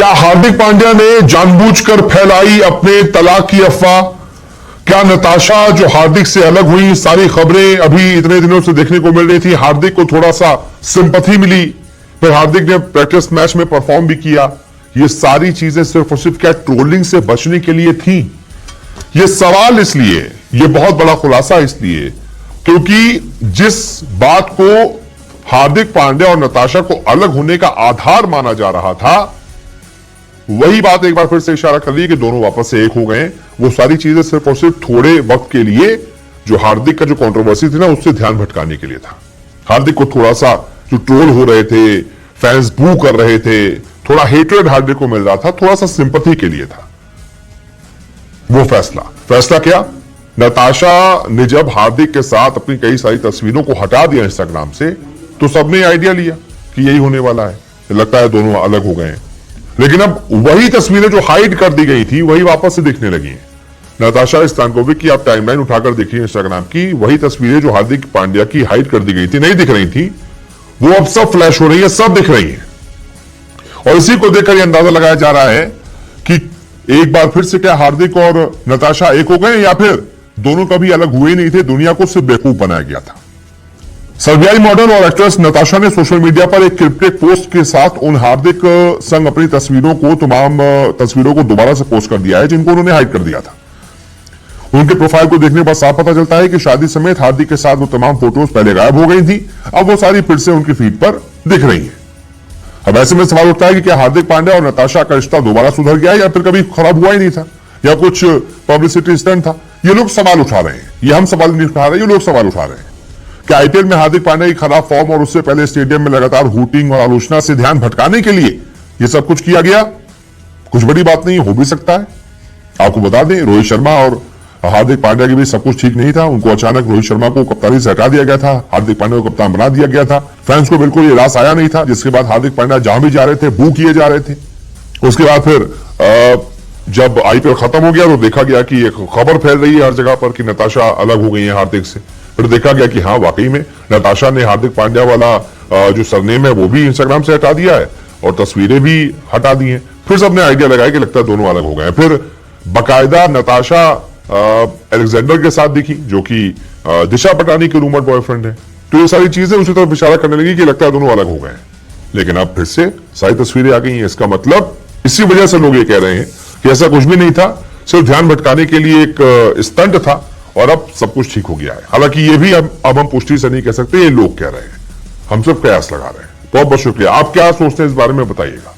क्या हार्दिक पांड्या ने जानबूझकर फैलाई अपने तलाक की अफवाह? क्या नताशा जो हार्दिक से अलग हुई, सारी खबरें अभी इतने दिनों से देखने को मिल रही थी, हार्दिक को थोड़ा सा सिंपैथी मिली, फिर हार्दिक ने प्रैक्टिस मैच में परफॉर्म भी किया, ये सारी चीजें सिर्फ और सिर्फ क्या ट्रोलिंग से बचने के लिए थी? ये सवाल इसलिए, ये बहुत बड़ा खुलासा इसलिए क्योंकि जिस बात को हार्दिक पांड्या और नताशा को अलग होने का आधार माना जा रहा था, वही बात एक बार फिर से इशारा कर रही है कि दोनों वापस से एक हो गए। वो सारी चीजें सिर्फ और सिर्फ थोड़े वक्त के लिए जो हार्दिक का जो कंट्रोवर्सी थी ना, उससे ध्यान भटकाने के लिए था। हार्दिक को थोड़ा सा जो ट्रोल हो रहे थे, फैंस बू कर रहे थे, थोड़ा हेट्रेड हार्दिक को मिल रहा था, थोड़ा सा सिंपैथी के लिए था वो फैसला क्या? नताशा ने जब हार्दिक के साथ अपनी कई सारी तस्वीरों को हटा दिया इंस्टाग्राम से, तो सबने आइडिया लिया कि यही होने वाला है, लगता है दोनों अलग हो गए हैं। लेकिन अब वही तस्वीरें जो हाइड कर दी गई थी, वही वापस से दिखने लगी हैं। नताशा स्तानकोविक की आप टाइमलाइन उठाकर देखिए इंस्टाग्राम की, वही तस्वीरें जो हार्दिक पांड्या की हाइड कर दी गई थी, नहीं दिख रही थी, वो अब सब फ्लैश हो रही है, सब दिख रही है। और इसी को देखकर यह अंदाजा लगाया जा रहा है कि एक बार फिर से क्या हार्दिक और नताशा एक हो गए, या फिर दोनों कभी अलग हुए नहीं थे, दुनिया को सिर्फ बेवकूफ बनाया गया था। सर्बियाई मॉडल और एक्ट्रेस नताशा ने सोशल मीडिया पर एक क्रिप्टिक पोस्ट के साथ उन हार्दिक संग अपनी तमाम तस्वीरों को दोबारा से पोस्ट कर दिया है जिनको उन्होंने हाइड कर दिया था। उनके प्रोफाइल को देखने पर साफ पता चलता है कि शादी समेत हार्दिक के साथ वो तमाम फोटोज पहले गायब हो गई थी, अब वो सारी फिर से उनकी फीड पर दिख रही है। अब ऐसे में सवाल उठता है कि क्या हार्दिक पांड्या और नताशा का रिश्ता दोबारा सुधर गया, या फिर कभी खराब हुआ ही नहीं था, या कुछ पब्लिसिटी स्टंट था? ये लोग सवाल उठा रहे हैं, ये हम सवाल नहीं उठा रहे, ये लोग सवाल उठा रहे हैं। क्या आईपीएल में हार्दिक पांड्या की खराब फॉर्म और उससे पहले स्टेडियम में लगातार हूटिंग और आलोचना से ध्यान भटकाने के लिए यह सब कुछ किया गया? कुछ बड़ी बात नहीं, हो भी सकता है। आपको बता दें, रोहित शर्मा और हार्दिक पांड्या के बीच सब कुछ ठीक नहीं था। उनको अचानक रोहित शर्मा को कप्तानी से हटा दिया गया था, हार्दिक पांड्या को कप्तान बना दिया गया था। फैंस को बिल्कुल ये रास आया नहीं था, जिसके बाद हार्दिक पांड्या जहां भी जा रहे थे बू किए जा रहे थे। उसके बाद फिर जब आईपीएल खत्म हो गया तो देखा गया कि एक खबर फैल रही है हर जगह पर कि नताशा अलग हो गई है हार्दिक से। फिर देखा गया कि हाँ, वाकई में नताशा ने हार्दिक पांड्या वाला जो सरनेम है वो भी इंस्टाग्राम से हटा दिया है और तस्वीरें भी हटा दी हैं। फिर सबने आइडिया लगाया कि लगता है दोनों अलग हो गए। फिर बाकायदा नताशा अलेक्जेंडर के साथ दिखी, जो कि दिशा पटानी के रूमर बॉयफ्रेंड है। तो ये सारी चीजें उसी तरफ इशारा करने लगी कि लगता है दोनों अलग हो गए। लेकिन अब फिर से सारी तस्वीरें आ गई हैं। इसका मतलब इसी वजह से लोग ये कह रहे हैं कि ऐसा कुछ भी नहीं था, सिर्फ ध्यान भटकाने के लिए एक स्टंट था और अब सब कुछ ठीक हो गया है। हालांकि ये भी अब हम पुष्टि से नहीं कह सकते, ये लोग कह रहे हैं, हम सब कयास लगा रहे हैं। बहुत बहुत शुक्रिया। आप क्या सोचते हैं इस बारे में, बताइएगा।